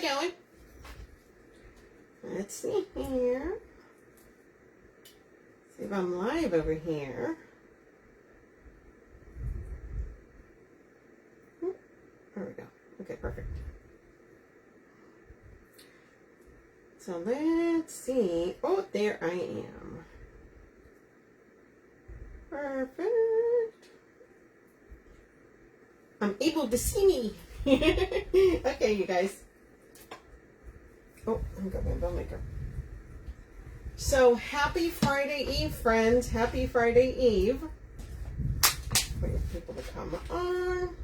it going? Let's see here. See if I'm live over here. There we go. Okay, perfect. So let's see. Oh, there I am. Perfect. I'm able to see me. Okay, you guys. Oh, I've got my bell maker. So, happy Friday Eve, friends. Happy Friday Eve. Wait for people to come on.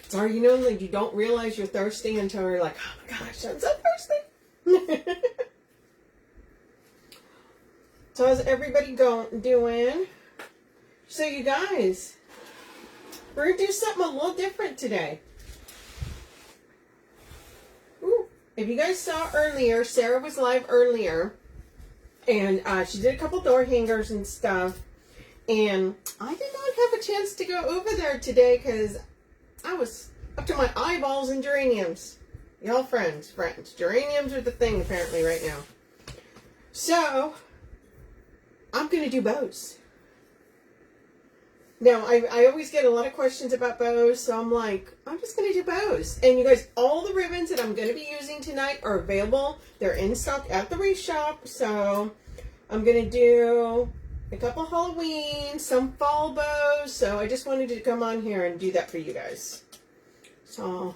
Sorry, you know, like you don't realize you're thirsty until you're like, oh my gosh, I'm so thirsty. So how's everybody doing? So you guys, we're going to do something a little different today. Ooh. If you guys saw earlier, Sarah was live earlier. And she did a couple door hangers and stuff. And I did not have a chance to go over there today because I was up to my eyeballs in geraniums. Y'all friends. Geraniums are the thing apparently right now. So, I'm going to do bows. Now, I always get a lot of questions about bows, so I'm like, I'm just going to do bows. And you guys, all the ribbons that I'm going to be using tonight are available. They're in stock at the Wreath Shop. So, I'm going to do a couple Halloween, some fall bows. So, I just wanted to come on here and do that for you guys. So,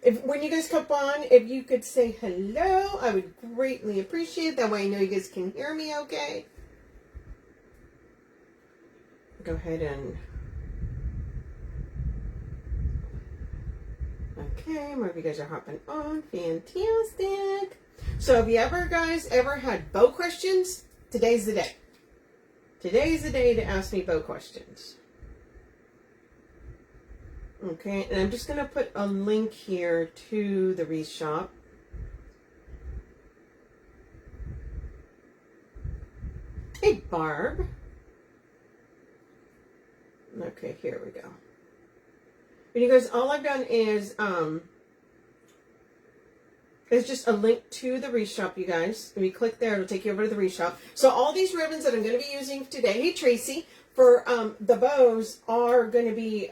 when you guys come on, if you could say hello, I would greatly appreciate it. That way I know you guys can hear me okay. Go ahead and... Okay, more of you guys are hopping on. Fantastic. So if you guys ever had bow questions, today's the day. Today's the day to ask me bow questions. Okay, and I'm just going to put a link here to the Wreath Shop. Hey, Barb. Okay, here we go. And you guys, all I've done is just a link to the Wreath Shop, you guys. If you click there, it'll take you over to the Wreath Shop. So all these ribbons that I'm going to be using today, hey Tracy, for the bows are going to be,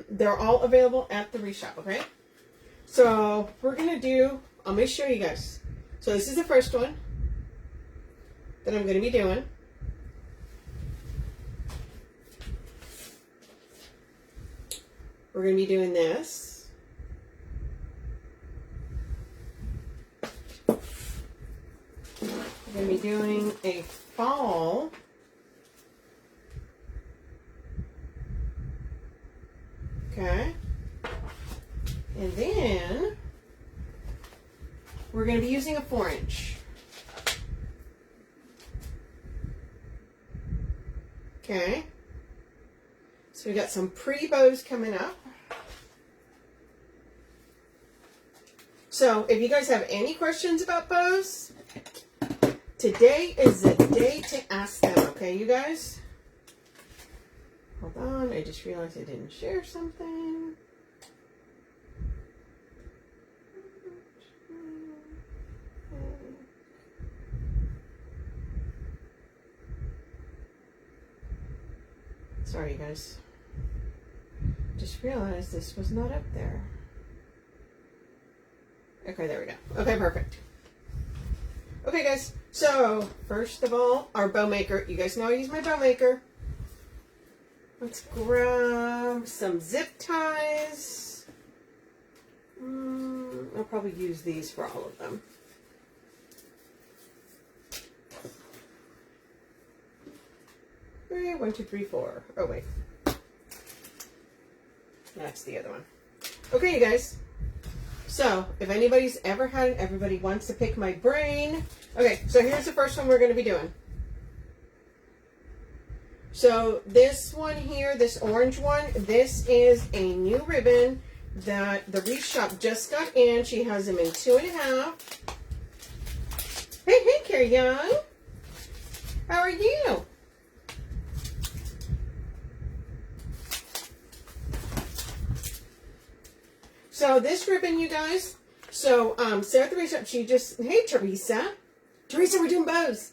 they're all available at the Wreath Shop, okay? So we're going to do, I'm going to show you guys. So this is the first one that I'm going to be doing. We're going to be doing this. We're going to be doing a fall. Okay. And then we're going to be using a 4-inch. Okay. So we got some pretty bows coming up. So if you guys have any questions about bows, today is the day to ask them, okay, you guys? Hold on, I just realized I didn't share something. Sorry, you guys. Just realized this was not up there. Okay, there we go. Okay, perfect. Okay, guys. So, first of all, our bow maker. You guys know I use my bow maker. Let's grab some zip ties. I'll probably use these for all of them. Okay, 1, 2, 3, 4. Oh, wait. That's the other one. Okay, you guys. So, if anybody's ever had it, everybody wants to pick my brain. Okay, so here's the first one we're going to be doing. So, this one here, this orange one, this is a new ribbon that the Wreath Shop just got in. She has them in 2.5. Hey, Carrie Young. How are you? So this ribbon, you guys, so Sarah at the Wreath Shop, she just, hey, Teresa, we're doing bows.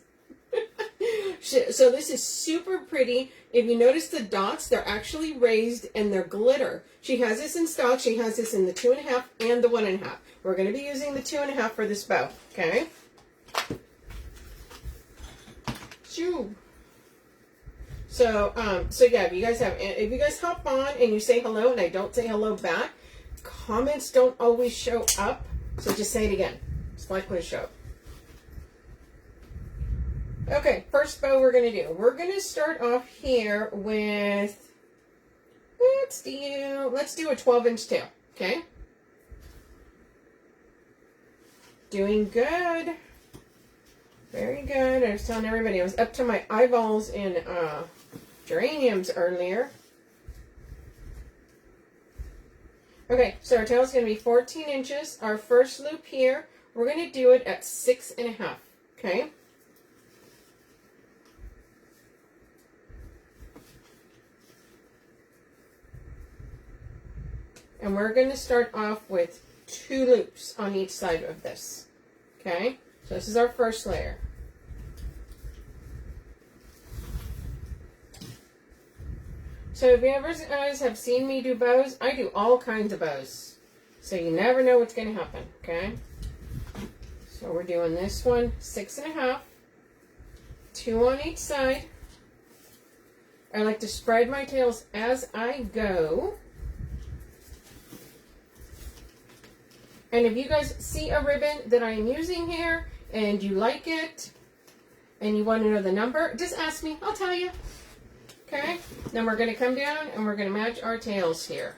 So this is super pretty. If you notice the dots, they're actually raised and they're glitter. She has this in stock. She has this in the 2.5 and the 1.5. We're going to be using the 2.5 for this bow. Okay. Shoo. So yeah, if you guys hop on and you say hello and I don't say hello back, comments don't always show up. So just say it again. Just like when it shows up. Okay, first bow we're going to do. We're going to start off here with, let's do a 12-inch tail, okay? Doing good. Very good. I was telling everybody I was up to my eyeballs in geraniums earlier. Okay, so our tail is going to be 14 inches. Our first loop here, we're going to do it at 6.5, okay? And we're going to start off with 2 loops on each side of this. Okay? So this is our first layer. So if you guys have seen me do bows, I do all kinds of bows. So you never know what's going to happen. Okay? So we're doing this one 6.5. 2 on each side. I like to spread my tails as I go. And if you guys see a ribbon that I am using here and you like it and you want to know the number, just ask me. I'll tell you. Okay? Then we're going to come down and we're going to match our tails here.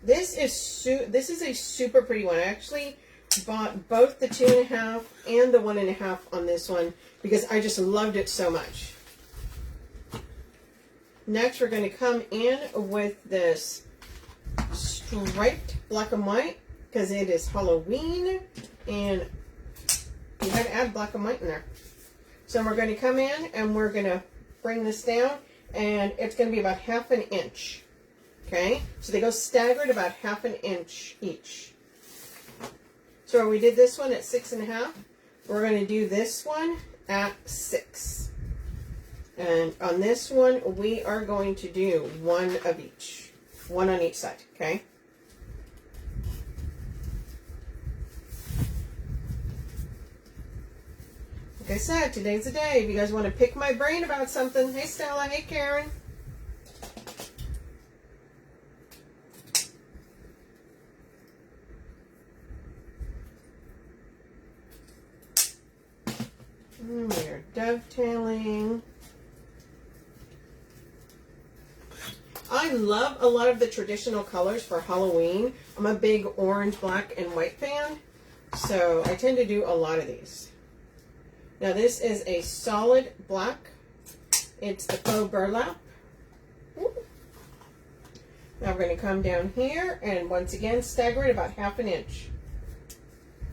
This is a super pretty one. I actually bought both the 2.5 and the 1.5 on this one because I just loved it so much. Next, we're going to come in with this striped black and white because it is Halloween and you got to add black and white in there. So we're going to come in and we're going to bring this down and it's going to be about 1/2 inch. Okay, so they go staggered about 1/2 inch each. So we did this one at 6.5. We're going to do this one at 6. And on this one, we are going to do 1 of each. 1 on each side, okay? Like I said, today's the day. If you guys want to pick my brain about something, hey Stella, hey Karen. We're dovetailing. I love a lot of the traditional colors for Halloween. I'm a big orange, black, and white fan, so I tend to do a lot of these. Now this is a solid black. It's the faux burlap. Now we're going to come down here and once again stagger it about 1/2 inch.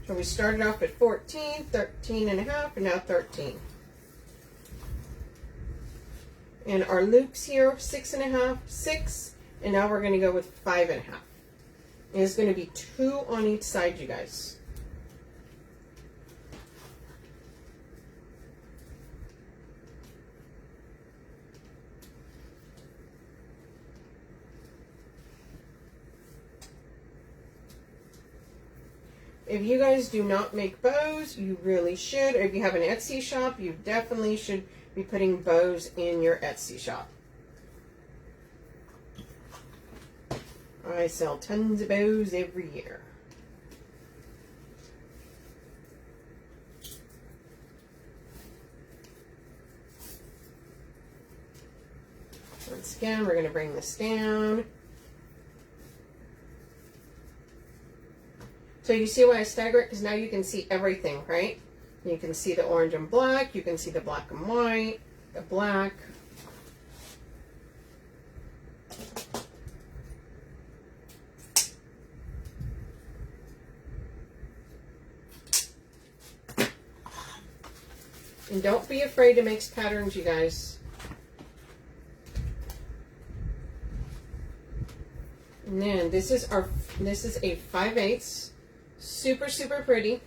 So we started off at 14, 13.5, and now 13. And our loops here, 6.5, 6, and now we're going to go with 5.5. And it's going to be 2 on each side, you guys. If you guys do not make bows, you really should. Or if you have an Etsy shop, you definitely should be putting bows in your Etsy shop. I sell tons of bows every year. Once again, we're going to bring this down. So you see why I stagger it? Because now you can see everything, right? You can see the orange and black. You can see the black and white, the black. And don't be afraid to mix patterns, you guys. And then this is a 5/8, super, super pretty.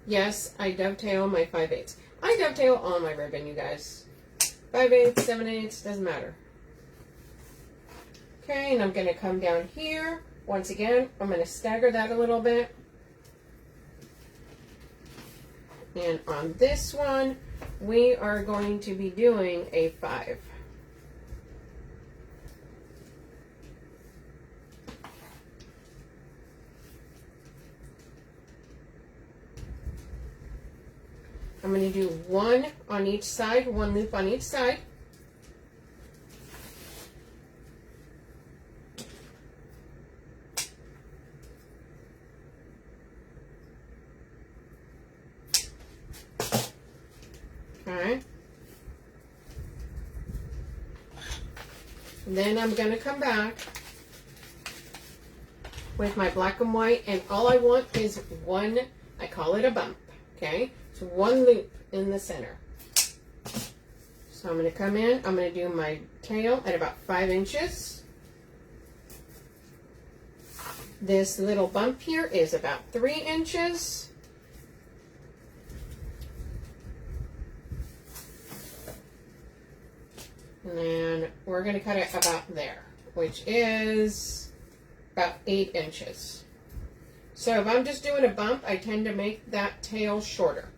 Yes, I dovetail my 5/8. I dovetail all my ribbon, you guys. 5/8, 7/8, doesn't matter. Okay, and I'm going to come down here. Once again, I'm going to stagger that a little bit. And on this one, we are going to be doing a 5. I'm going to do one on each side, one loop on each side. Okay. And then I'm going to come back with my black and white, and all I want is one, I call it a bump, okay? So one loop in the center. So I'm going to come in, I'm going to do my tail at about 5 inches. This little bump here is about 3 inches. And then we're going to cut it about there, which is about 8 inches. So if I'm just doing a bump, I tend to make that tail shorter.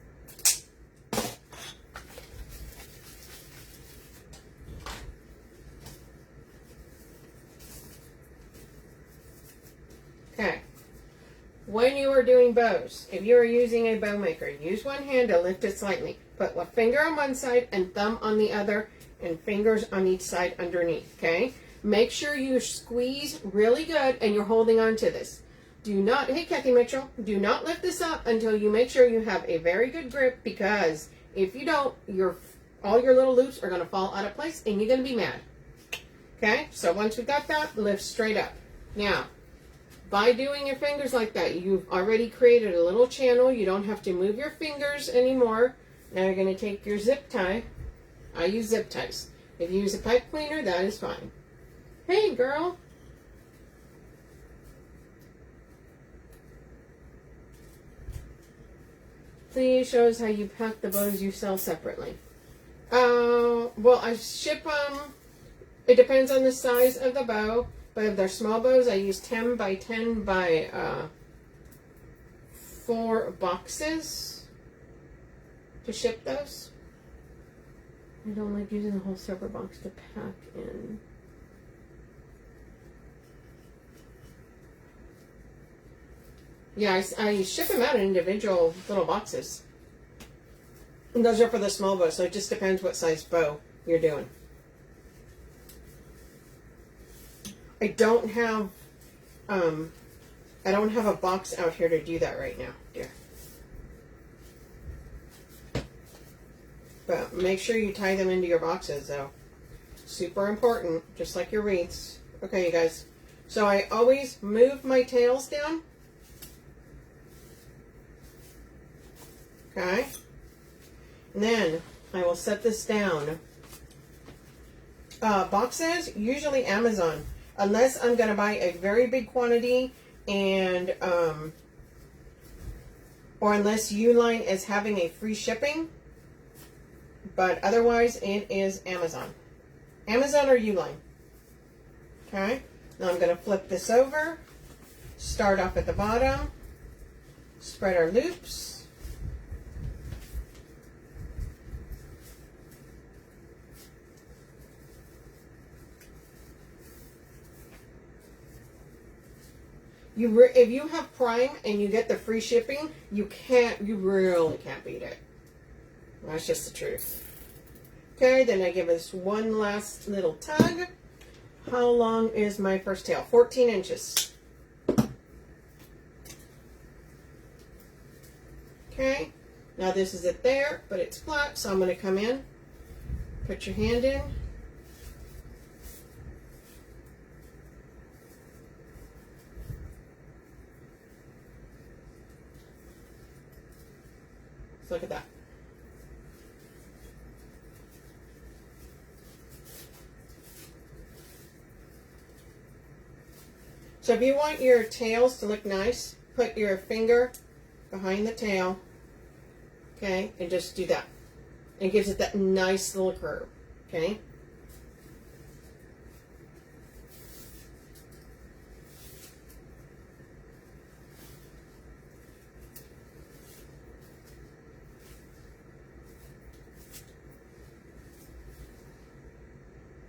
Okay. When you are doing bows, if you are using a bow maker, use one hand to lift it slightly. Put a finger on one side and thumb on the other, and fingers on each side underneath, okay? Make sure you squeeze really good and you're holding on to this. Do not, hey Kathy Mitchell, do not lift this up until you make sure you have a very good grip, because if you don't, all your little loops are going to fall out of place and you're going to be mad. Okay, so once we got that, lift straight up. Now, by doing your fingers like that, you've already created a little channel. You don't have to move your fingers anymore. Now you're going to take your zip tie. I use zip ties. If you use a pipe cleaner, that is fine. Hey, girl. Please show us how you pack the bows you sell separately. Well, I ship them. It depends on the size of the bow. But if they're small bows, I use 10 by 10 by 4 boxes to ship those. I don't like using the whole separate box to pack in. Yeah, I ship them out in individual little boxes. And those are for the small bow, so it just depends what size bow you're doing. I don't have a box out here to do that right now, dear. But make sure you tie them into your boxes, though. Super important, just like your wreaths. Okay, you guys. So I always move my tails down. Okay. And then I will set this down. Boxes, usually Amazon. Unless I'm going to buy a very big quantity, and or unless Uline is having a free shipping. But otherwise, it is Amazon. Amazon or Uline. Okay. Now I'm going to flip this over. Start off at the bottom. Spread our loops. If you have Prime and you get the free shipping, you really can't beat it. That's just the truth. Okay, then I give us one last little tug. How long is my first tail? 14 inches. Okay, now this is it there, but it's flat, so I'm going to come in, put your hand in. Let's look at that. So if you want your tails to look nice, put your finger behind the tail, okay, and just do that. It gives it that nice little curve, okay?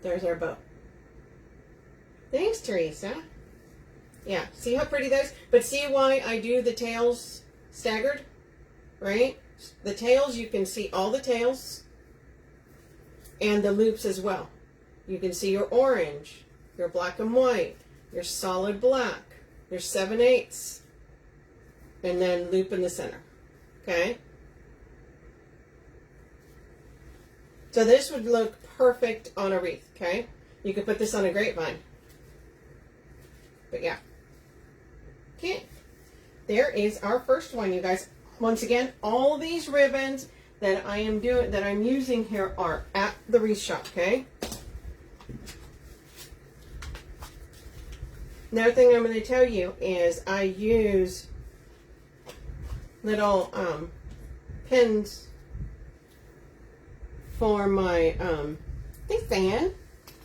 There's our bow. Thanks, Teresa. Yeah, see how pretty that is? But see why I do the tails staggered, right? The tails, you can see all the tails and the loops as well. You can see your orange, your black and white, your solid black, your 7/8, and then loop in the center, okay? So this would look perfect on a wreath, okay? You could put this on a grapevine. But yeah. Okay. There is our first one, you guys. Once again, all these ribbons that I'm using here are at the Wreath Shop, okay? Another thing I'm going to tell you is I use little pins for my thanks Diane,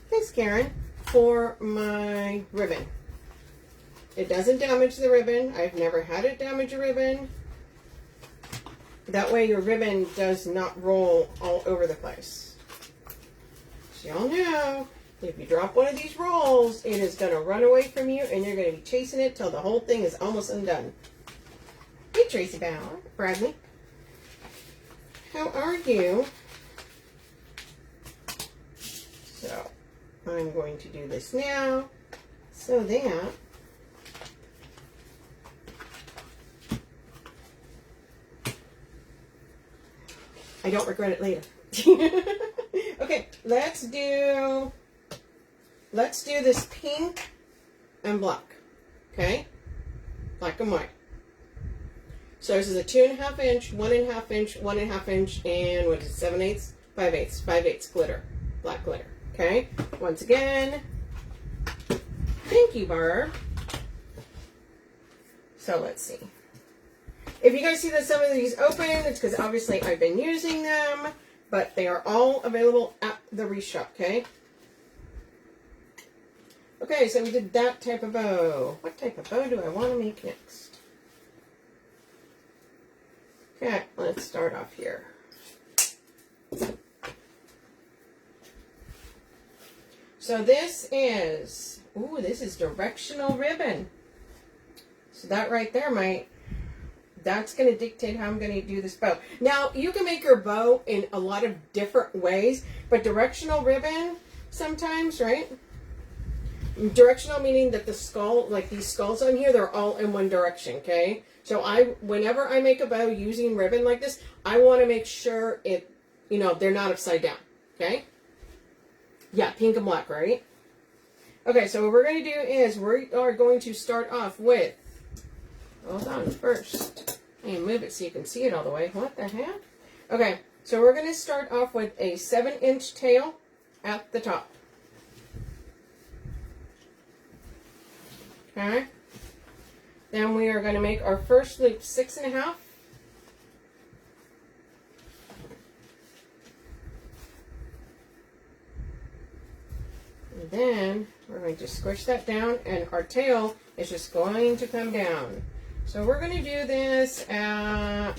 thanks Karen, for my ribbon. It doesn't damage the ribbon. I've never had it damage a ribbon. That way your ribbon does not roll all over the place. So y'all know, if you drop one of these rolls, it is going to run away from you and you're going to be chasing it till the whole thing is almost undone. Hey Tracy Bradley. How are you? So, I'm going to do this now so that I don't regret it later. Okay, let's do this pink and black. Okay? Black and white. So this is a 2.5 inch, 1.5 inch, 1.5 inch, and what is it, 7/8? 5/8. 5/8 glitter. Black glitter. Okay? Once again, thank you, Barb. So let's see. If you guys see that some of these open, it's because obviously I've been using them, but they are all available at the Wreath Shop, okay? Okay, so we did that type of bow. What type of bow do I want to make next? Okay, let's start off here. So this is directional ribbon. So that right there that's going to dictate how I'm going to do this bow. Now, you can make your bow in a lot of different ways, but directional ribbon sometimes, right? Directional meaning that the skull, like these skulls on here, they're all in one direction, okay? So whenever I make a bow using ribbon like this, I want to make sure they're not upside down, okay? Yeah, pink and black, right? Okay, so what we're going to do is we are going to start off with, hold on first. Let me move it so you can see it all the way. What the heck? Okay, so we're going to start off with a 7-inch tail at the top. Okay. Then we are going to make our first loop 6.5. And then we're going to squish that down, and our tail is just going to come down. So we're going to do this at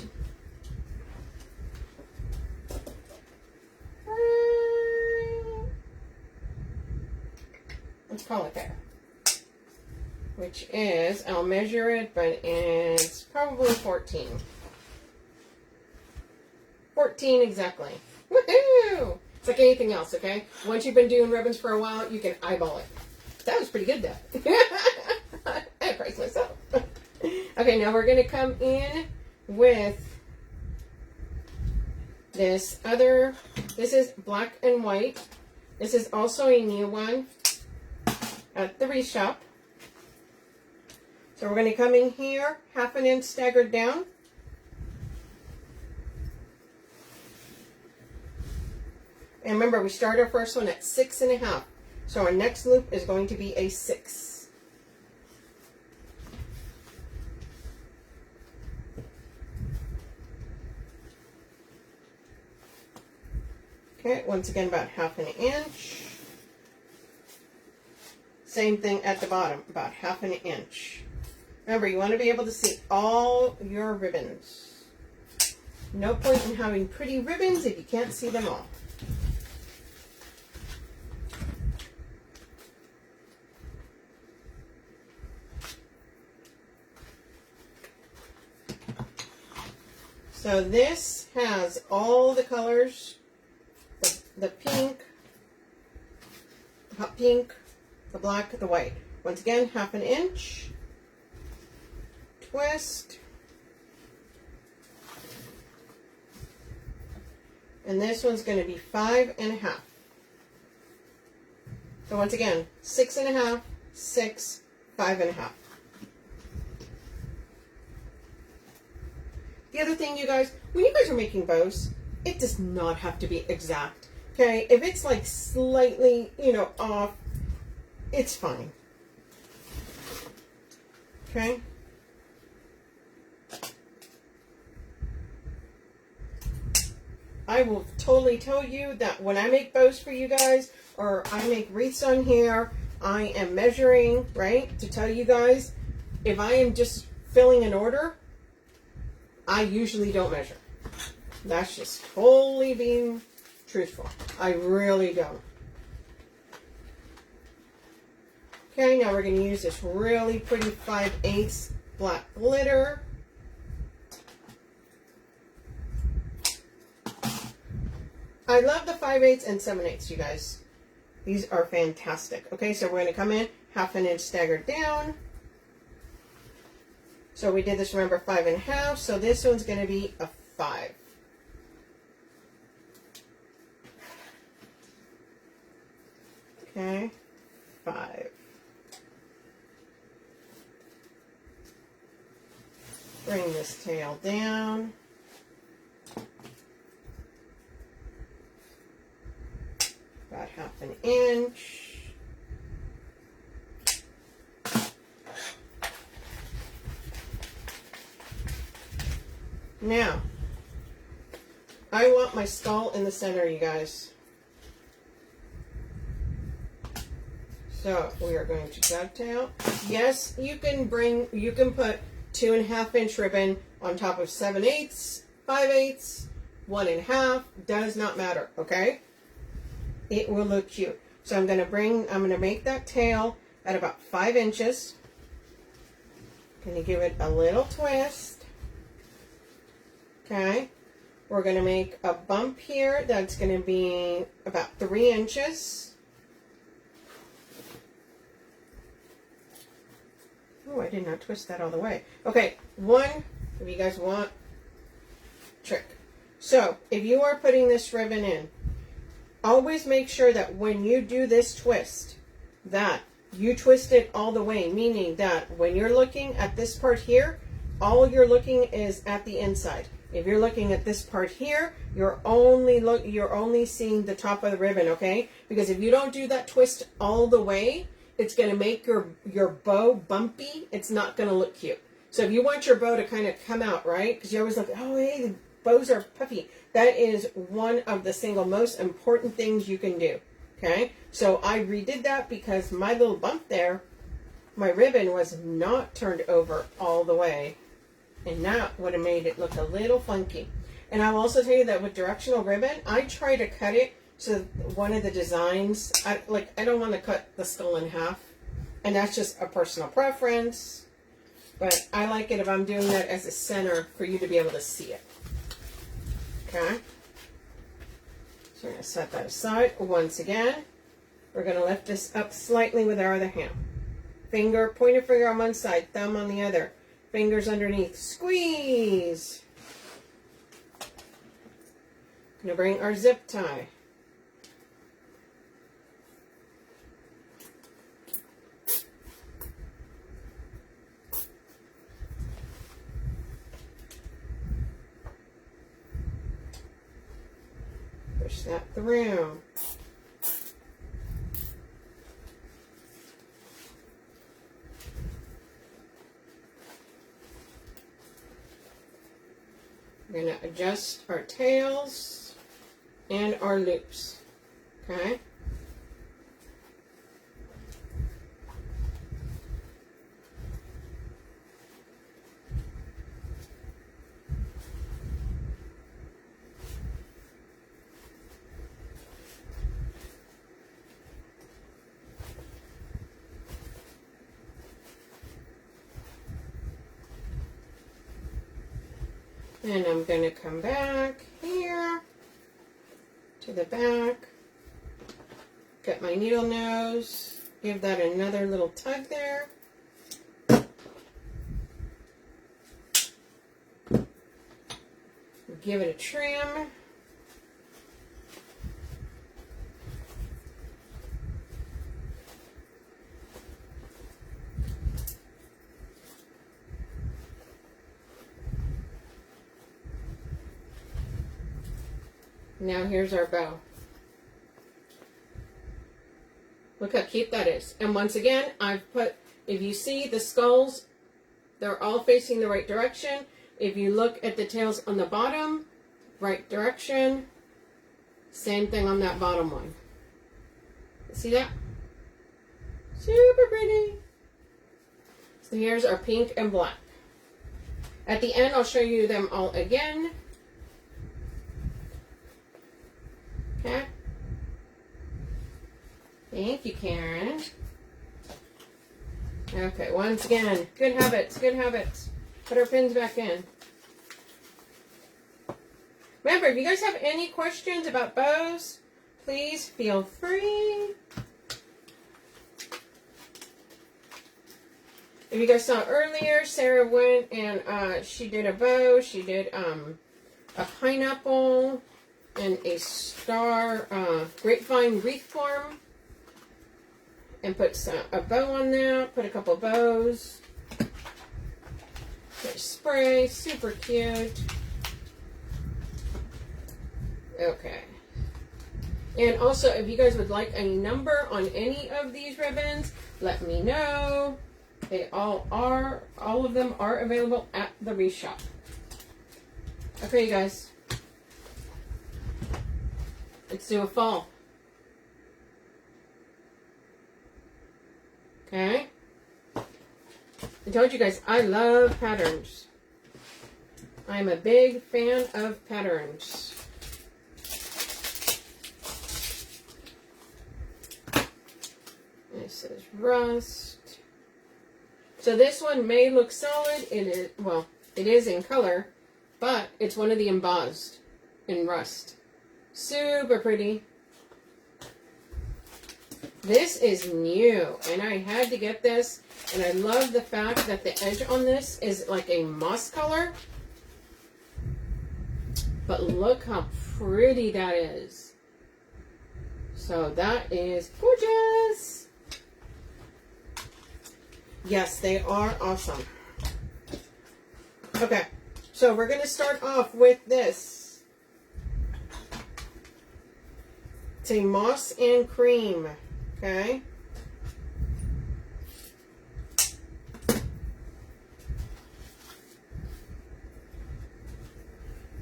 let's call it there. Which is, I'll measure it, but it's probably 14. 14 exactly. Woohoo! It's like anything else, okay? Once you've been doing ribbons for a while, you can eyeball it. That was pretty good, though. I priced myself. Okay, now we're going to come in with this is black and white. This is also a new one at the Wreath Shop. So we're going to come in here, 1/2 inch staggered down. And remember, we start our first one at 6.5. So our next loop is going to be a 6. Okay, once again, about 1/2 inch. Same thing at the bottom, about 1/2 inch. Remember, you want to be able to see all your ribbons. No point in having pretty ribbons if you can't see them all. So this has all the colors, the pink, the hot pink, the black, the white. Once again, 1/2 inch, twist, and this one's going to be 5.5. So once again, 6.5, 6, 5.5. The other thing, you guys, when you guys are making bows, it does not have to be exact. Okay, if it's like slightly, off, it's fine. Okay. I will totally tell you that when I make bows for you guys, or I make wreaths on here, I am measuring, right, to tell you guys. If I am just filling an order, I usually don't measure. That's just totally being truthful. I really don't. Okay, now we're going to use this really pretty 5/8 black glitter. I love the 5/8 and 7/8, you guys. These are fantastic. Okay, so we're going to come in 1/2 inch staggered down. So we did this, remember, 5.5. So this one's going to be a 5. Okay, 5. Bring this tail down. About 1/2 inch. Now, I want my skull in the center, you guys. So we are going to dovetail. Yes, you can put 2.5 inch ribbon on top of 7/8, 5/8, 1.5. Does not matter, okay? It will look cute. So I'm gonna make that tail at about 5 inches. Gonna give it a little twist. Okay, we're going to make a bump here that's going to be about 3 inches. Oh, I did not twist that all the way. Okay, if you guys want, trick. So, if you are putting this ribbon in, always make sure that when you do this twist, that you twist it all the way, meaning that when you're looking at this part here, all you're looking is at the inside. If you're looking at this part here, you're only seeing the top of the ribbon, okay? Because if you don't do that twist all the way, it's going to make your bow bumpy. It's not going to look cute. So if you want your bow to kind of come out, right? Because you always look, oh, hey, the bows are puffy. That is one of the single most important things you can do, okay? So I redid that because my little bump there, my ribbon was not turned over all the way. And that would have made it look a little funky. And I'll also tell you that with directional ribbon, I try to cut it so one of the designs, I don't want to cut the skull in half. And that's just a personal preference. But I like it if I'm doing that as a center for you to be able to see it. Okay. So we're going to set that aside. Once again, we're going to lift this up slightly with our other hand. Pointer finger on one side, thumb on the other. Fingers underneath. Squeeze. Going to bring our zip tie. Push that through. We're going to adjust our tails. and our loops. Okay. And I'm going to come back here to the back, get my needle nose, give that another little tug there. Give it a trim. Now here's our bow. Look how cute that is. And once again, I've put, if you see the skulls, they're all facing the right direction. If you look at the tails on the bottom, right direction. Same thing on that bottom one. See that? Super pretty. So here's our pink and black. At the end, I'll show you them all again. Okay. Thank you, Karen. Okay, once again, good habits, good habits. Put our pins back in. Remember, if you guys have any questions about bows, please feel free. If you guys saw earlier, Sarah went and she did a bow. She did a pineapple and a star grapevine wreath form, and put a bow on there. Put a couple bows. There's spray, super cute. Okay. And also, if you guys would like a number on any of these ribbons, let me know. They all of them are available at the Wreath Shop. Okay, you guys. Let's do a fall. Okay. I told you guys, I love patterns. I'm a big fan of patterns. This is rust. So this one may look solid. It is, well, it is in color, but it's one of the embossed in rust. Super pretty. This is new, and I had to get this, and I love the fact that the edge on this is like a moss color. But look how pretty that is. So that is gorgeous. Yes, they are awesome. Okay, so we're going to start off with this. It's a moss and cream. Okay.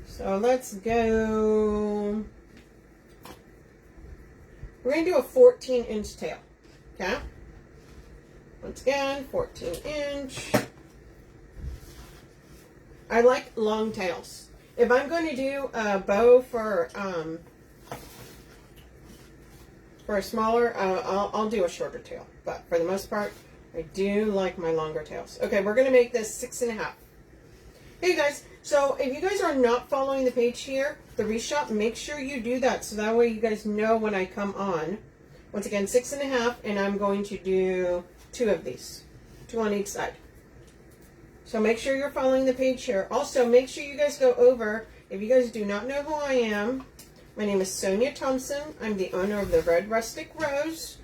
So let's go. We're going to do a 14-inch tail. Okay. Once again, 14-inch. I like long tails. If I'm going to do a bow for a smaller, I'll do a shorter tail. But for the most part, I do like my longer tails. Okay, we're going to make this 6.5. Hey guys, so if you guys are not following the page here, the Wreath Shop, make sure you do that so that way you guys know when I come on. Once again, 6.5, and I'm going to do 2 of these, 2 on each side. So make sure you're following the page here. Also, make sure you guys go over, if you guys do not know who I am, my name is Sonia Thompson. I'm the owner of the Red Rustic Rose,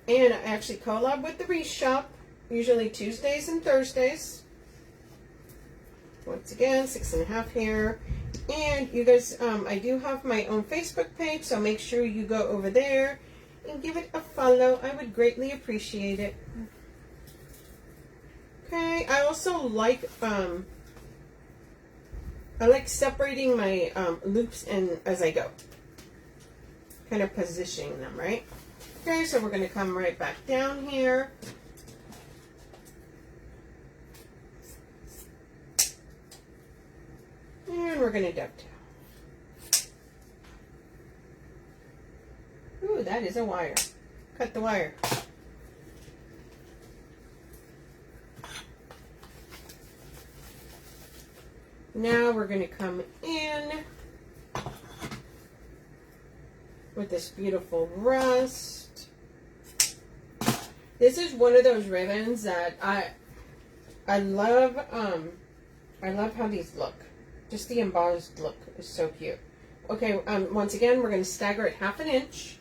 and I actually collab with the Wreath Shop, usually Tuesdays and Thursdays. Once again, 6.5 here. And you guys, I do have my own Facebook page, so make sure you go over there and give it a follow. I would greatly appreciate it. Okay, I also like, I like separating my loops as I go. kind of positioning them, right? Okay, so we're going to come right back down here. And we're going to dovetail. Ooh, that is a wire. Cut the wire. Now we're going to come in with this beautiful rust. This is one of those ribbons that I love how these look. Just the embossed look is so cute. Okay, once again, we're going to stagger it 1/2 inch.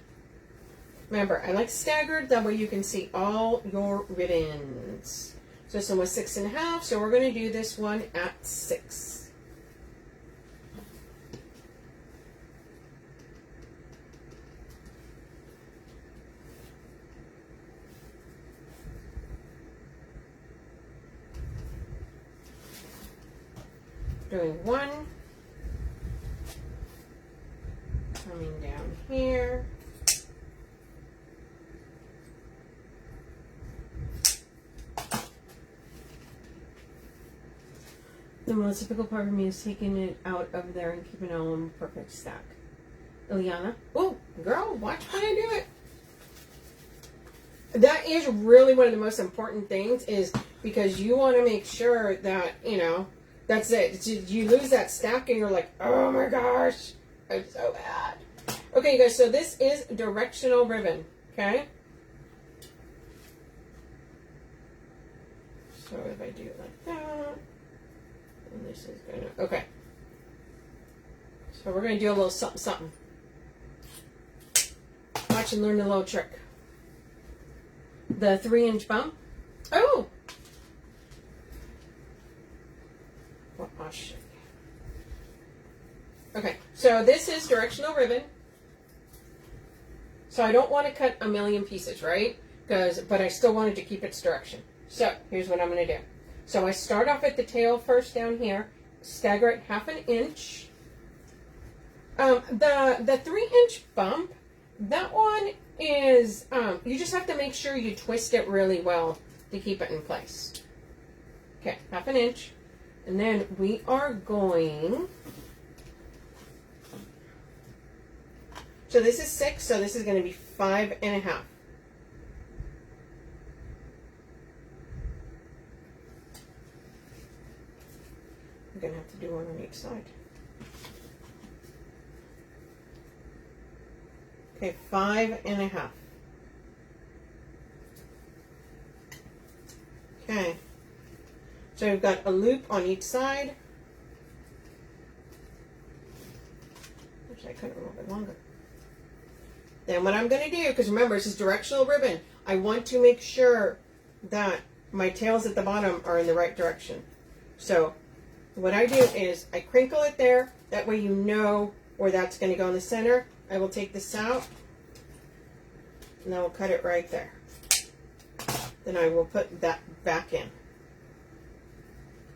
Remember, I like staggered, that way you can see all your ribbons. So this one was 6 1/2, so we're going to do this one at 6. Doing 1, coming down here, the most difficult part for me is taking it out of there and keeping it all in a perfect stack. Ileana, oh girl, watch how I do it. That is really one of the most important things, is because you want to make sure that, you know, that's it. You lose that stack and you're like, oh my gosh, I'm so bad. Okay, you guys, so this is directional ribbon, okay? So if I do it like that, and this is gonna, okay. So we're gonna do a little something, something. Watch and learn a little trick. The 3-inch bump. Oh! Well, I'll show you. Okay, so this is directional ribbon. So I don't want to cut a million pieces, right? But I still wanted to keep its direction. So here's what I'm going to do. So I start off at the tail first down here, stagger it 1/2 inch. The 3-inch bump, that one is, you just have to make sure you twist it really well to keep it in place. Okay, 1/2 inch. And then we are going, so this is 6, so this is going to be 5 1/2. I'm going to have to do one on each side. Okay, 5 1/2. Okay. So we've got a loop on each side. Actually, I cut it a little bit longer. Then what I'm going to do, because remember, this is directional ribbon, I want to make sure that my tails at the bottom are in the right direction. So what I do is I crinkle it there. That way you know where that's going to go in the center. I will take this out, and I will cut it right there. Then I will put that back in.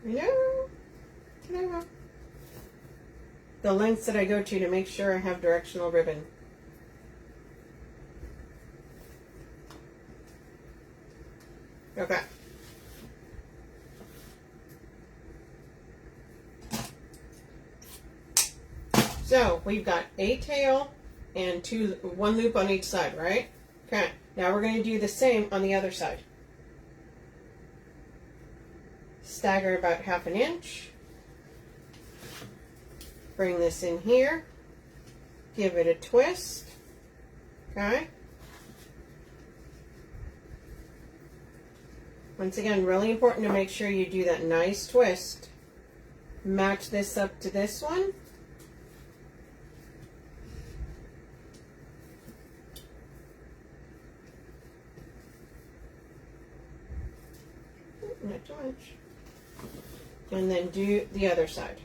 No. The lengths that I go to make sure I have directional ribbon. Okay. So we've got a tail and 1 loop on each side, right? Okay. Now we're going to do the same on the other side. Stagger about 1/2 inch. Bring this in here. Give it a twist. Okay. Once again, really important to make sure you do that nice twist. Match this up to this one. Not too much. And then do the other side.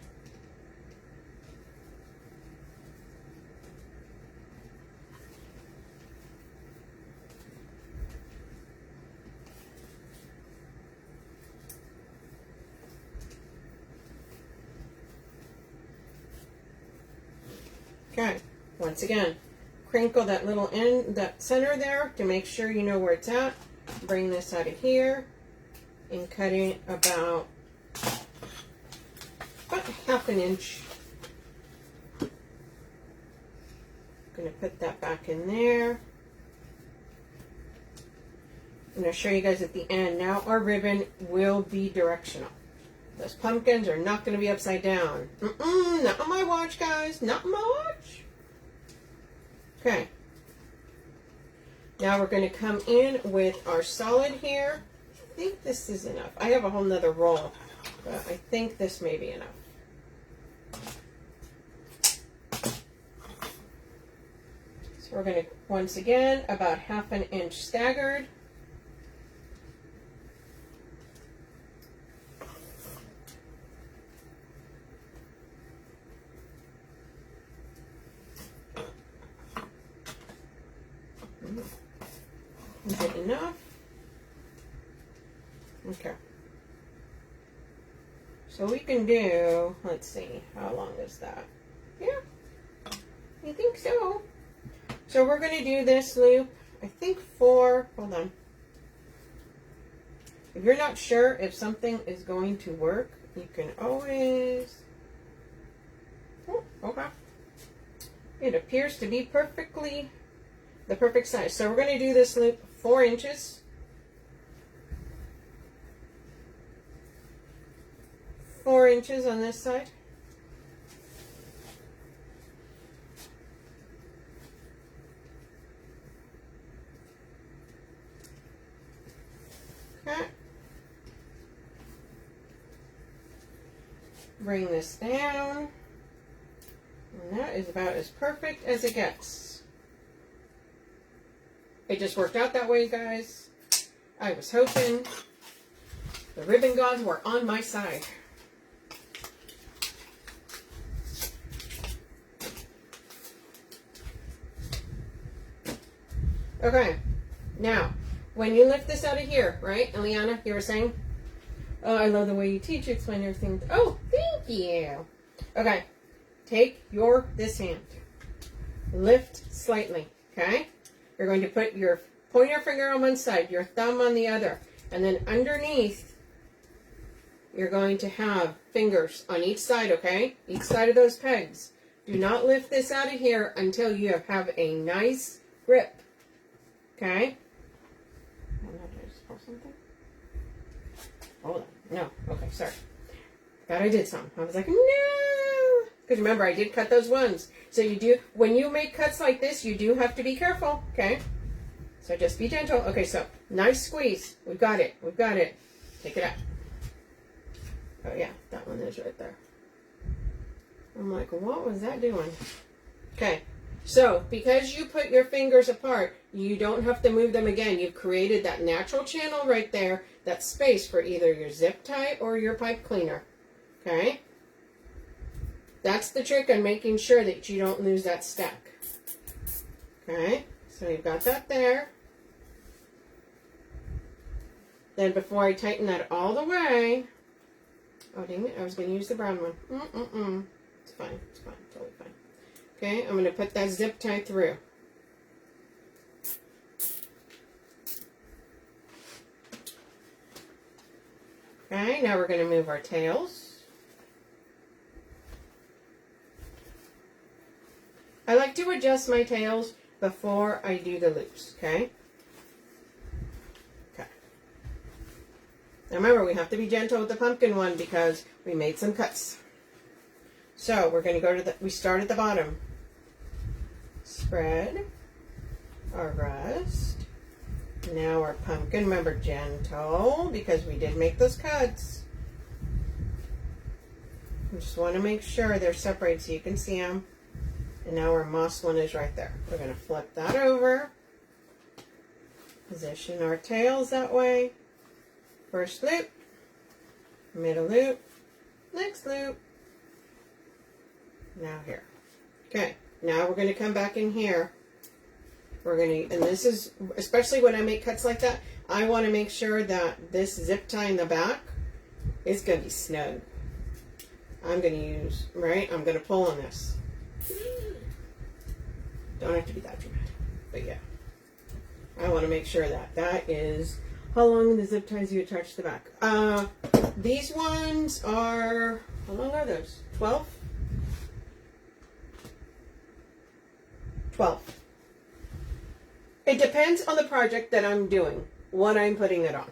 Okay, once again, crinkle that little end, that center there, to make sure you know where it's at. Bring this out of here and cut it about half an inch. Going to put that back in there. I'm going to show you guys at the end. Now our ribbon will be directional. Those pumpkins are not going to be upside down. Not on my watch, guys. Not on my watch. Okay. Now we're going to come in with our solid here. I think this is enough. I have a whole nother roll, but I think this may be enough. So we're going to, once again, about half an inch staggered. Is it enough? Okay. So we can do, let's see, how long is that? Yeah, I think so. So we're going to do this loop, I think for, hold on. If you're not sure if something is going to work, you can always, oh, okay. It appears to be perfectly the perfect size. So we're going to do this loop 4 inches. 4 inches on this side. Okay. Bring this down. And that is about as perfect as it gets. It just worked out that way, guys. I was hoping the ribbon gods were on my side. Okay, now, when you lift this out of here, right, Eliana, you were saying? Oh, I love the way you teach, explain everything. Oh, thank you. Okay, take this hand, lift slightly, okay? You're going to put your pointer finger on one side, your thumb on the other, and then underneath, you're going to have fingers on each side, okay? Each side of those pegs. Do not lift this out of here until you have a nice grip, okay? Did I just pour something? Hold on. No. Okay, sorry. Thought I did something. I was like, no! Because remember, I did cut those ones. So you do, when you make cuts like this, you do have to be careful, okay? So just be gentle. Okay, so nice squeeze. We've got it. We've got it. Take it out. Oh, yeah, that one is right there. I'm like, what was that doing? Okay, so because you put your fingers apart, you don't have to move them again. You've created that natural channel right there, that space for either your zip tie or your pipe cleaner, okay? That's the trick on making sure that you don't lose that stack. Okay, so you've got that there. Then before I tighten that all the way, oh dang it, I was going to use the brown one. It's fine, totally fine. Okay, I'm going to put that zip tie through. Okay, now we're going to move our tails. I like to adjust my tails before I do the loops, okay? Okay. Now remember, we have to be gentle with the pumpkin one because we made some cuts. So we're going to go to we start at the bottom. Spread our rust. Now our pumpkin, remember, gentle because we did make those cuts. You just want to make sure they're separated so you can see them. And now our moss one is right there. We're going to flip that over. Position our tails that way. First loop. Middle loop. Next loop. Now here. Okay. Now we're going to come back in here. We're going to, and this is, especially when I make cuts like that, I want to make sure that this zip tie in the back is going to be snug. I'm going to use, right? I'm going to pull on this. Don't have to be that dramatic. But yeah. I want to make sure that is how long the zip ties you attach to the back. These ones are, how long are those? 12? 12. It depends on the project that I'm doing, what I'm putting it on.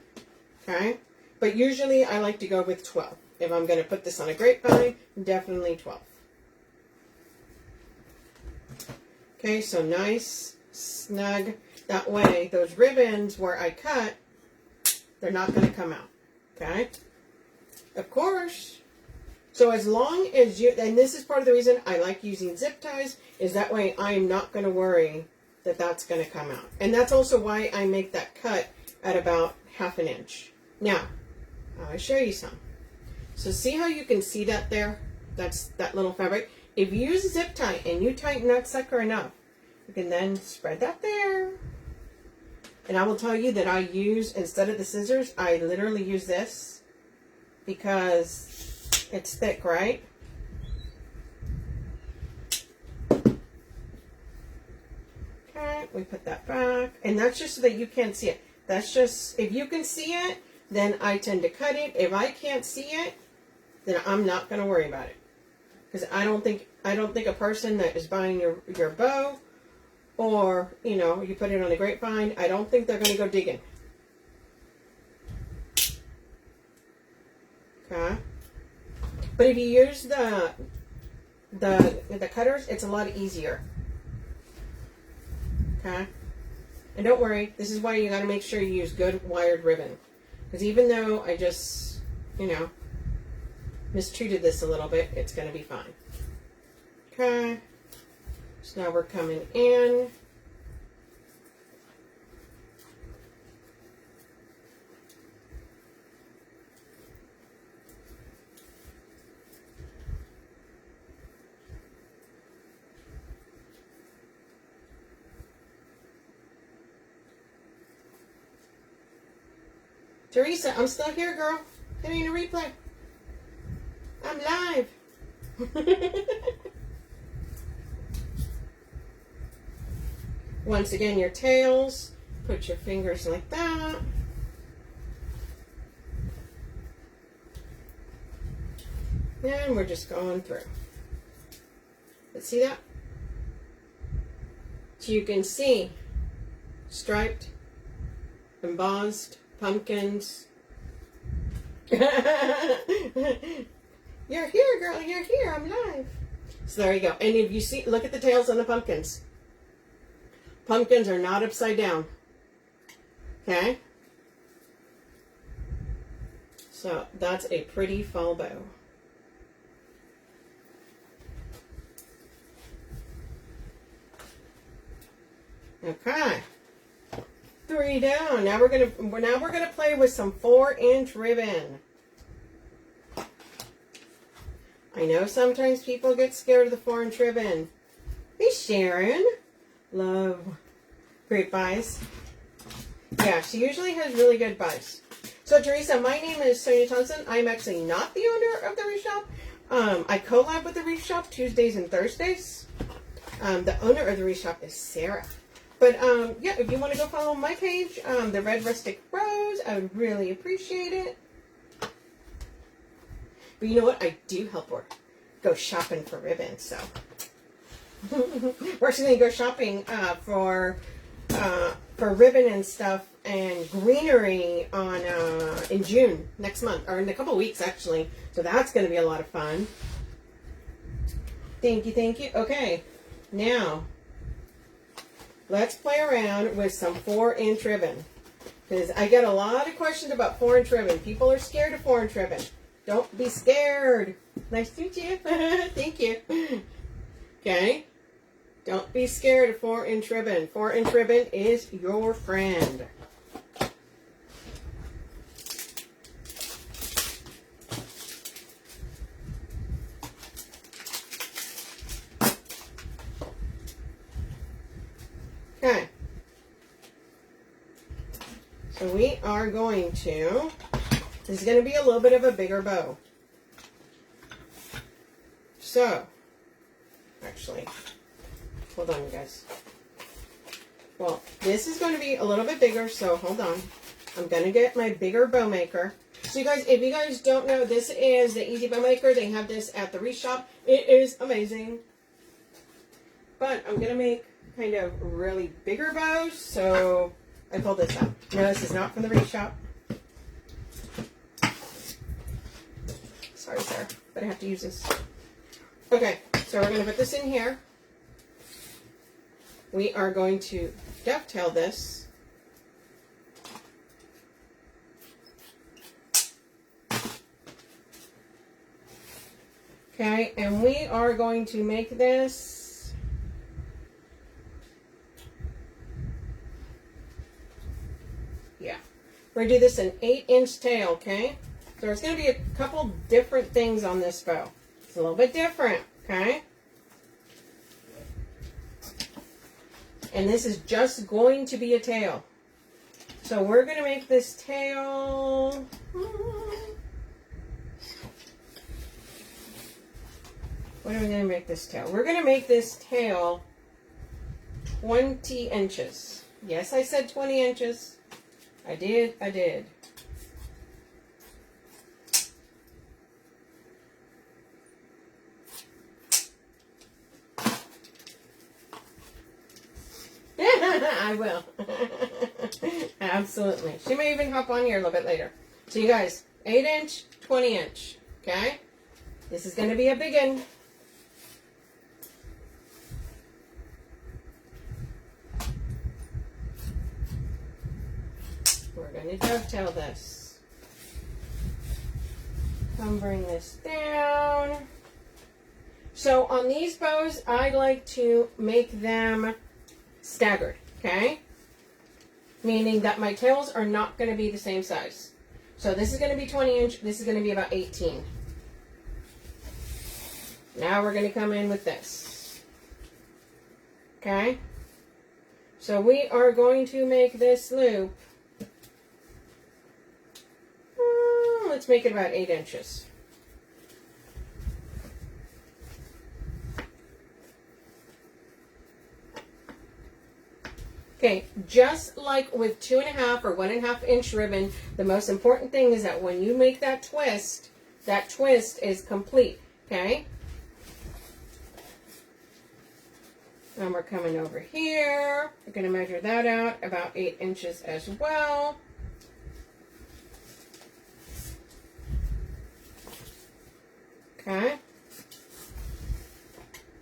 Okay? But usually I like to go with 12. If I'm going to put this on a grapevine, definitely 12. Okay, so nice, snug. That way, those ribbons where I cut, they're not going to come out. Okay? Of course. So as long as you, and this is part of the reason I like using zip ties, is that way I'm not going to worry that that's going to come out. And that's also why I make that cut at about 1/2 inch. Now, I'll show you some. So see how you can see that there? That's that little fabric. If you use a zip tie and you tighten that sucker enough, you can then spread that there. And I will tell you that I use, instead of the scissors, I literally use this because it's thick, right? Okay, we put that back. And that's just so that you can't see it. That's just, if you can see it, then I tend to cut it. If I can't see it, then I'm not going to worry about it. Because I don't think a person that is buying your bow, or, you know, you put it on a grapevine, I don't think they're going to go digging. Okay? But if you use the cutters, it's a lot easier. Okay? And don't worry, this is why you got to make sure you use good wired ribbon. Because even though I just, you know, mistreated this a little bit, it's going to be fine. Okay. So now we're coming in. Teresa, I'm still here, girl. It ain't a replay. I'm live. Once again, your tails, put your fingers like that. And we're just going through. Let's see that? So you can see striped, embossed, pumpkins. You're here, girl. You're here. I'm live. So there you go. And if you see, look at the tails on the pumpkins. Pumpkins are not upside down. Okay? So that's a pretty fall bow. Okay. 3 down. Now we're gonna play with some 4-inch ribbon. I know sometimes people get scared of the 4-inch ribbon. Hey, Sharon. Love great buys. Yeah, she usually has really good buys. So, Teresa, my name is Sonia Thompson. I'm actually not the owner of the Wreath Shop. I collab with the Wreath Shop Tuesdays and Thursdays. The owner of the Wreath Shop is Sarah. But, yeah, if you want to go follow my page, the Red Rustic Rose, I would really appreciate it. But you know what? I do help her go shopping for ribbons, so. We're actually going to go shopping for ribbon and stuff and greenery on in June next month, or in a couple weeks actually. So that's going to be a lot of fun. Thank you, thank you. Okay, now let's play around with some 4-inch ribbon, because I get a lot of questions about 4-inch ribbon. People are scared of 4-inch ribbon. Don't be scared. Nice to meet you. Thank you. Okay. Don't be scared of 4-inch ribbon. 4-inch ribbon is your friend. Okay. So we are going to, this is going to be a little bit of a bigger bow. So, actually, hold on, you guys. Well, this is going to be a little bit bigger, so hold on. I'm going to get my bigger bow maker. So you guys, if you guys don't know, this is the Easy Bow Maker. They have this at the Wreath Shop. It is amazing. But I'm going to make kind of really bigger bows, so I pulled this out. No, this is not from the Wreath Shop. Sorry, sir, but I have to use this. Okay, so we're going to put this in here. We are going to dovetail this. Okay, and we are going to make this we're going to do this an 8-inch tail, okay? So there's going to be a couple different things on this bow. It's a little bit different, okay? And this is just going to be a tail. So we're going to make this tail... What are we going to make this tail? We're going to make this tail 20 inches. Yes, I said 20 inches. I did. I will. Absolutely. She may even hop on here a little bit later. So you guys, 8-inch, 20-inch. Okay? This is going to be a big one. We're going to dovetail this. Come bring this down. So on these bows, I like to make them staggered, okay? Meaning that my tails are not going to be the same size. So this is going to be 20 inch, this is going to be about 18. Now we're going to come in with this. Okay? So we are going to make this loop. Let's make it about 8 inches. Okay, just like with 2.5 or 1.5 inch ribbon, the most important thing is that when you make that twist is complete, okay? And we're coming over here. We're going to measure that out about 8 inches as well. Okay.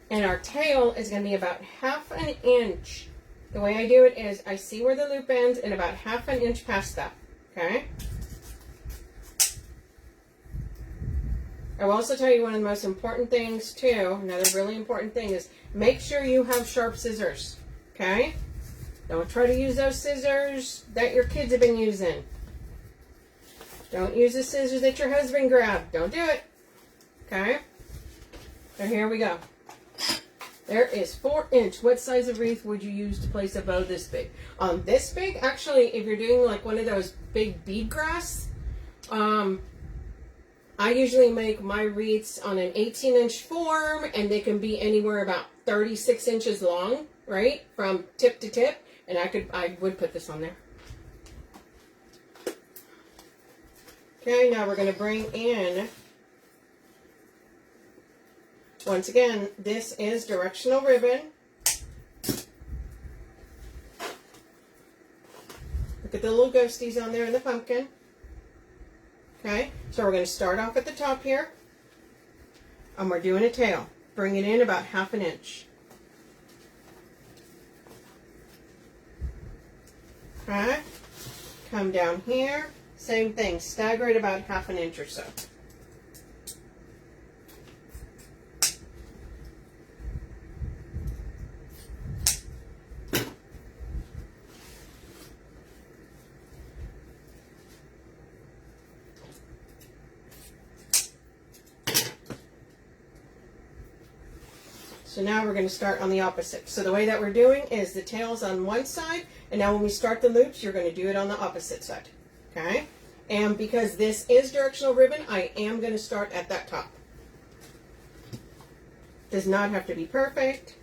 And our tail is going to be about 1/2 inch. The way I do it is I see where the loop ends and about 1/2 inch past that. Okay. I will also tell you one of the most important things too, another really important thing is make sure you have sharp scissors. Okay. Don't try to use those scissors that your kids have been using. Don't use the scissors that your husband grabbed. Don't do it. Okay. So here we go. There is 4 inch. What size of wreath would you use to place a bow this big? This big, actually, if you're doing like one of those big bead grass, I usually make my wreaths on an 18-inch form, and they can be anywhere about 36 inches long, right, from tip to tip. And I would put this on there. Okay, now we're going to bring in. Once again, this is directional ribbon. Look at the little ghosties on there in the pumpkin. Okay, so we're going to start off at the top here. And we're doing a tail. Bring it in about 1/2 inch. Okay, come down here. Same thing, stagger it about 1/2 inch or so. So now we're going to start on the opposite. So the way that we're doing is the tail's on one side, and now when we start the loops, you're going to do it on the opposite side. Okay? And because this is directional ribbon, I am going to start at that top. Does not have to be perfect.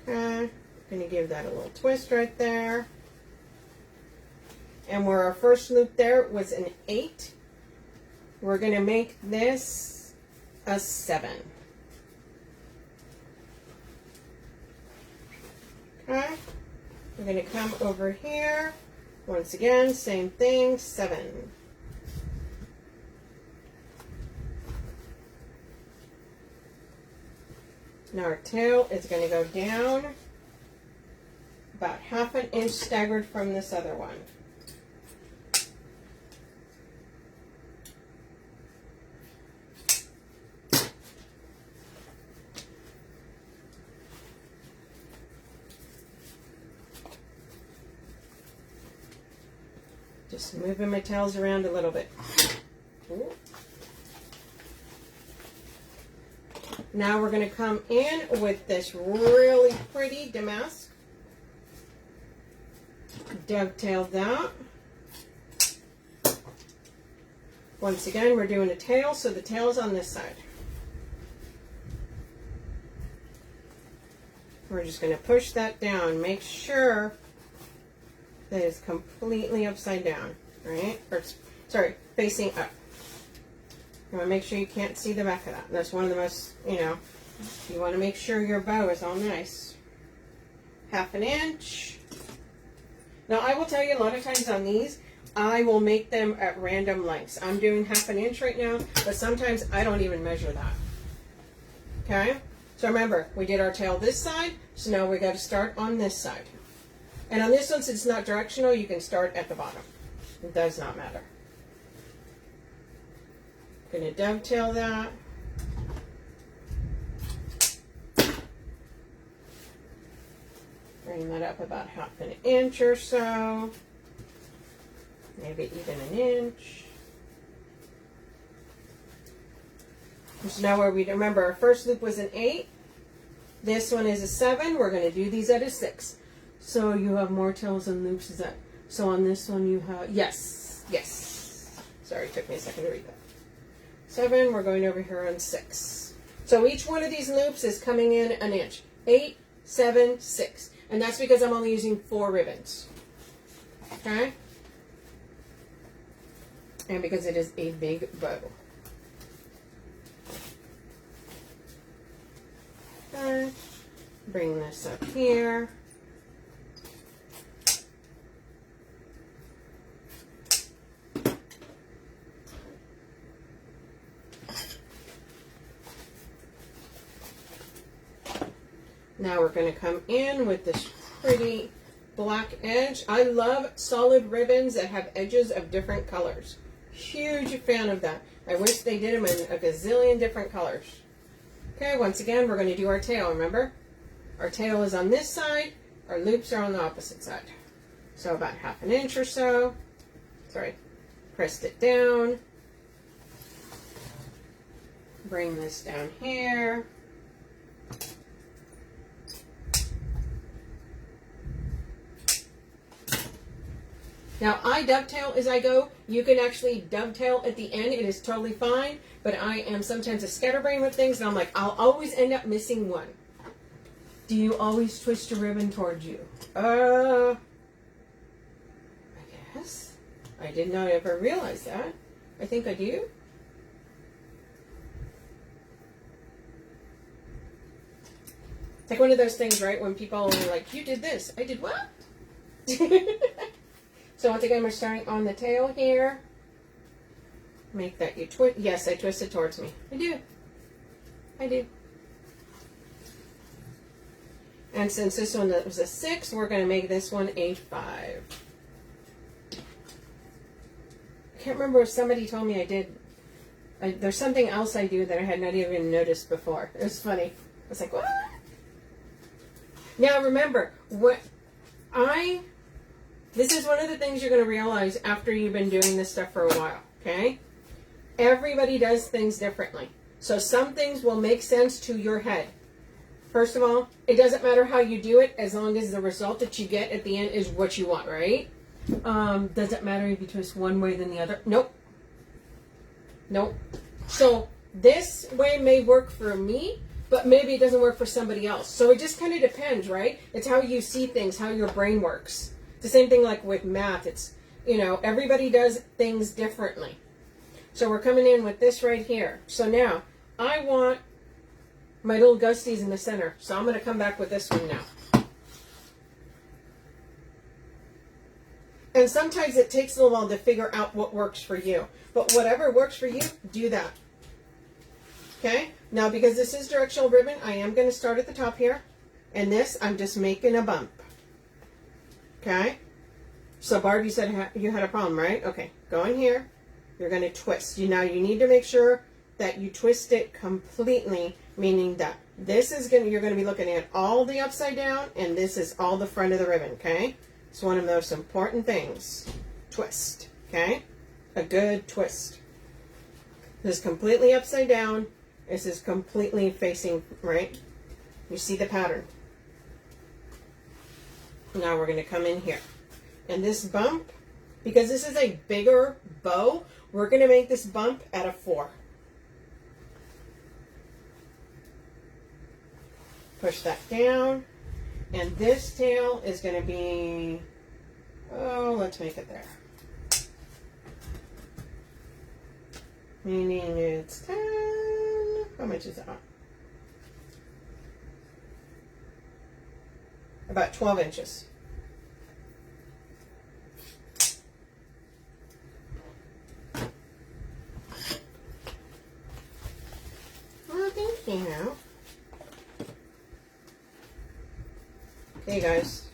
Okay. Going to give that a little twist right there. And where our first loop there was an 8, we're going to make this a 7. Okay, we're going to come over here. Once again, same thing, 7. Now our tail is going to go down about 1/2 inch staggered from this other one. Just moving my tails around a little bit. Ooh. Now we're going to come in with this really pretty damask. Dovetail that. Once again, we're doing a tail, so the tail is on this side. We're just going to push that down. Make sure that it's completely upside down, right? Or, sorry, facing up. You want to make sure you can't see the back of that. That's one of the most, you want to make sure your bow is all nice. 1/2 inch. Now, I will tell you, a lot of times on these, I will make them at random lengths. I'm doing 1/2 inch right now, but sometimes I don't even measure that. Okay? So remember, we did our tail this side, so now we got to start on this side. And on this one, since it's not directional, you can start at the bottom. It does not matter. I'm going to dovetail that. Bring that up about 1/2 inch or so. Maybe even an inch. So now where we remember our first loop was an 8. This one is a 7. We're going to do these at a 6. So you have more tails and loops. Is that so? On this one you have yes. Sorry, it took me a second to read that. 7. We're going over here on 6. So each one of these loops is coming in an inch. 8, 7, 6, and that's because I'm only using 4 ribbons. Okay, and because it is a big bow. Okay, bring this up here. Now we're going to come in with this pretty black edge. I love solid ribbons that have edges of different colors. Huge fan of that. I wish they did them in a gazillion different colors. Okay, once again, we're going to do our tail, remember? Our tail is on this side. Our loops are on the opposite side. So about 1/2 inch or so. Sorry, pressed it down. Bring this down here. Now, I dovetail as I go. You can actually dovetail at the end. It is totally fine. But I am sometimes a scatterbrain with things, and I'm like, I'll always end up missing one. Do you always twist your ribbon towards you? I guess. I did not ever realize that. I think I do. It's like one of those things, right? When people are like, you did this. I did what? So once again, we're starting on the tail here. Make that you twist. Yes, I twisted towards me. I do. I do. And since this one was a 6, we're going to make this one a 5. I can't remember if somebody told me I did. There's something else I do that I had not even noticed before. It was funny. I was like, what? Now remember, this is one of the things you're going to realize after you've been doing this stuff for a while, okay? Everybody does things differently. So some things will make sense to your head. First of all, it doesn't matter how you do it as long as the result that you get at the end is what you want, right? Does it matter if you twist one way than the other? Nope. Nope. So this way may work for me, but maybe it doesn't work for somebody else. So it just kind of depends, right? It's how you see things, how your brain works. It's the same thing like with math. It's, you know, everybody does things differently. So we're coming in with this right here. So now I want my little ghosties in the center. So I'm going to come back with this one now. And sometimes it takes a little while to figure out what works for you. But whatever works for you, do that. Okay? Now, because this is directional ribbon, I am going to start at the top here. And this, I'm just making a bump. Okay? So, Barb, you said you had a problem, right? Okay. Go in here. You're going to twist. Now, you need to make sure that you twist it completely, meaning that this is you're going to be looking at all the upside down, and this is all the front of the ribbon, okay? It's one of the most important things. Twist, okay? A good twist. This is completely upside down. This is completely facing, right? You see the pattern. Now we're going to come in here. And this bump, because this is a bigger bow, we're going to make this bump at a 4. Push that down. And this tail is going to be, oh, let's make it there. Meaning it's 10, how much is that? About 12 inches. Oh, thank you. Okay, guys.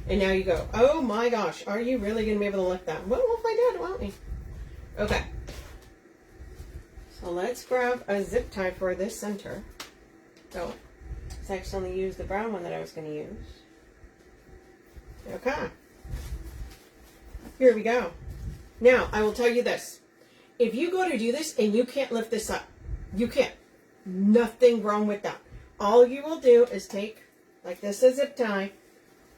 And now you go, oh my gosh, are you really going to be able to lift that? Well, we'll find out, won't we? Okay. So let's grab a zip tie for this center. So let's actually use the brown one that I was going to use. Okay. Here we go. Now, I will tell you this. If you go to do this and you can't lift this up, you can't. Nothing wrong with that. All you will do is take, like this, a zip tie,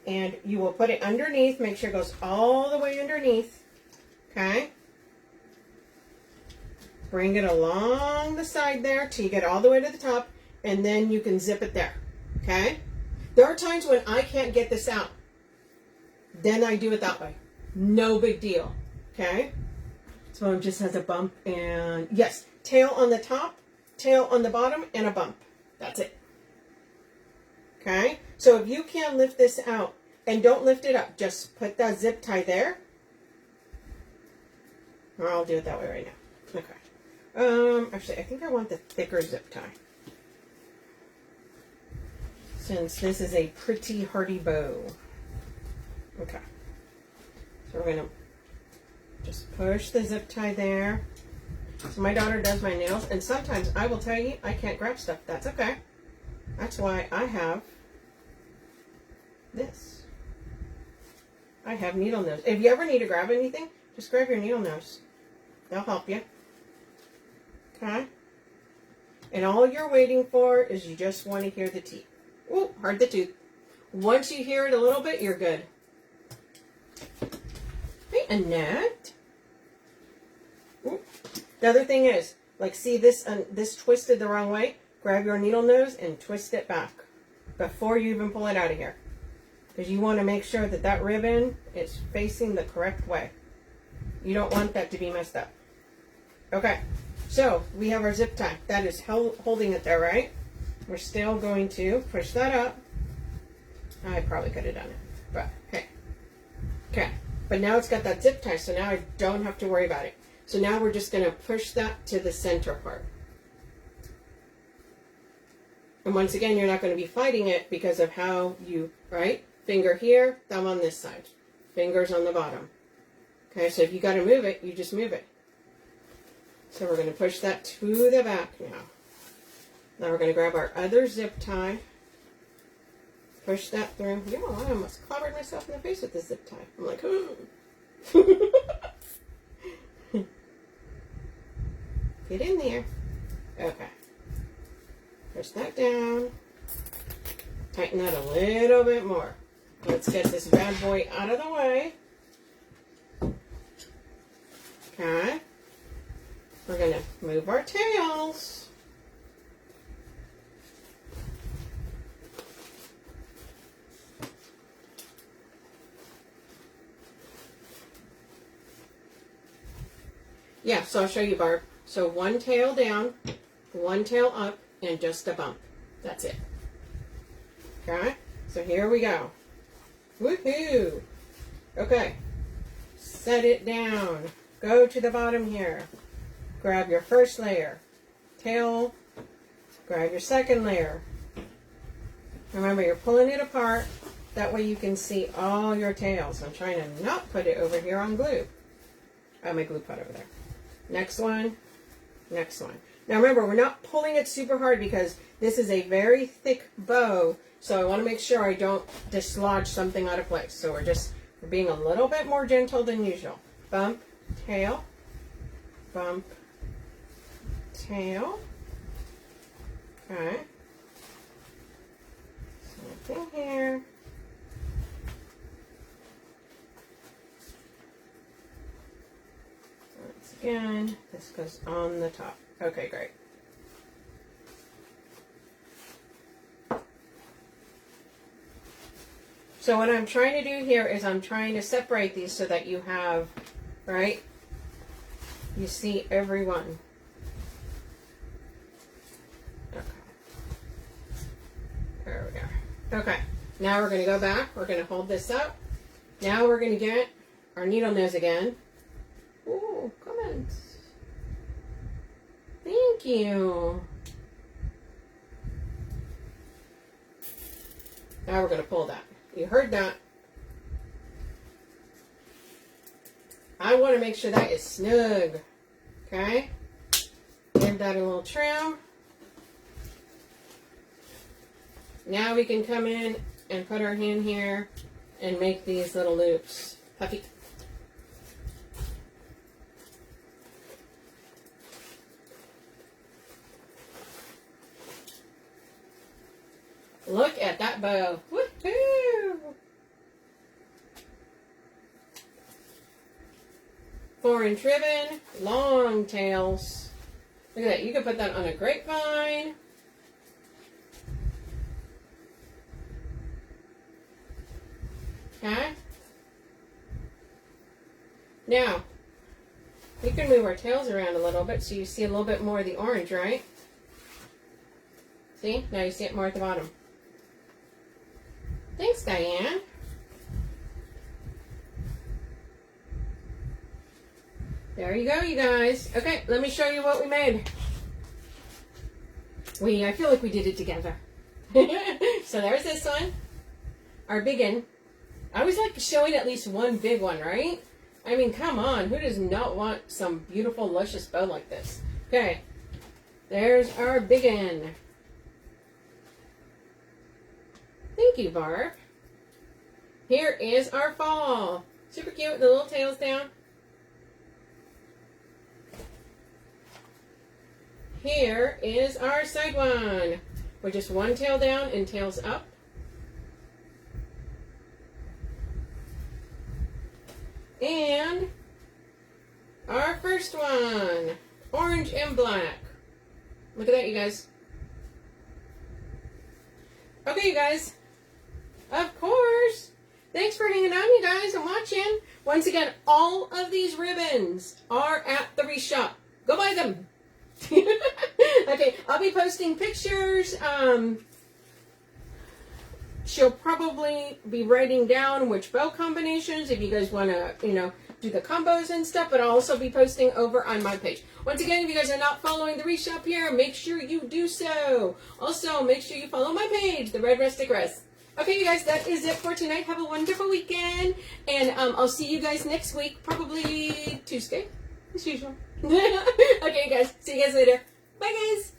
and you will put it underneath. Make sure it goes all the way underneath. Okay? Bring it along the side there till you get all the way to the top, and then you can zip it there. Okay? There are times when I can't get this out. Then I do it that way. No big deal. Okay? So it just has a bump, and yes, tail on the top, tail on the bottom, and a bump. That's it. Okay? So if you can't lift this out, and don't lift it up, just put that zip tie there. Or I'll do it that way right now. Okay. Actually, I think I want the thicker zip tie. Since this is a pretty hardy bow. Okay. So we're going to just push the zip tie there. So my daughter does my nails, and sometimes I will tell you I can't grab stuff. That's okay. That's why I have this. I have needle nose. If you ever need to grab anything, just grab your needle nose. They'll help you. Okay? And all you're waiting for is you just want to hear the teeth. Ooh, hard the tooth. Once you hear it a little bit, you're good. Hey, Annette. Ooh. The other thing is, like, see this this twisted the wrong way? Grab your needle nose and twist it back before you even pull it out of here. Because you want to make sure that that ribbon is facing the correct way. You don't want that to be messed up. Okay, so we have our zip tie. That is holding it there, right? We're still going to push that up. I probably could have done it, but hey. Okay, but now it's got that zip tie, so now I don't have to worry about it. So now we're just going to push that to the center part. And once again, you're not going to be fighting it because of how you, right? Finger here, thumb on this side. Fingers on the bottom. Okay, so if you got to move it, you just move it. So we're going to push that to the back now. Now we're going to grab our other zip tie. Push that through. Yeah, I almost clobbered myself in the face with this zip tie. I'm like, get in there. Okay. Push that down. Tighten that a little bit more. Let's get this bad boy out of the way. Okay. We're going to move our tails. Yeah, so I'll show you, Barb. So one tail down, one tail up, and just a bump. That's it. Okay, so here we go. Woohoo! Okay, set it down. Go to the bottom here. Grab your first layer. Tail, grab your second layer. Remember, you're pulling it apart. That way you can see all your tails. I'm trying to not put it over here on glue. I have my glue pot over there. Next one. Next one. Now remember, we're not pulling it super hard because this is a very thick bow. So I want to make sure I don't dislodge something out of place. So we're being a little bit more gentle than usual. Bump, tail, bump, tail. Okay. Same thing here. Once again, this goes on the top. Okay, great. So what I'm trying to do here is I'm trying to separate these so that you have, right? You see every one. Okay. There we are. Okay. Now we're going to go back. We're going to hold this up. Now we're going to get our needle nose again. Ooh, comments. Thank you. Now we're going to pull that. You heard that. I want to make sure that is snug. Okay? Give that a little trim. Now we can come in and put our hand here and make these little loops. Puffy. Look at that bow. Woohoo! 4-inch ribbon, long tails. Look at that. You can put that on a grapevine. Okay. Now, we can move our tails around a little bit so you see a little bit more of the orange, right? See? Now you see it more at the bottom. Thanks, Diane. There you go, you guys. Okay, let me show you what we made. I feel like we did it together. So there's this one. Our big one. I always like showing at least one big one, right? I mean, come on. Who does not want some beautiful, luscious bow like this? Okay. There's our big one. Thank you, Barb. Here is our fall. Super cute. The little tails down. Here is our side one. With just one tail down and tails up. And our first one. Orange and black. Look at that, you guys. Okay, you guys. Of course. Thanks for hanging on, you guys, and watching. Once again, all of these ribbons are at the Wreath Shop. Go buy them. Okay, I'll be posting pictures. She'll probably be writing down which bow combinations if you guys want to, do the combos and stuff, but I'll also be posting over on my page. Once again, if you guys are not following the Wreath Shop here, make sure you do so. Also, make sure you follow my page, The Red Rustic Rest. Okay, you guys, that is it for tonight. Have a wonderful weekend, and I'll see you guys next week, probably Tuesday, as usual. Okay, you guys, see you guys later. Bye, guys.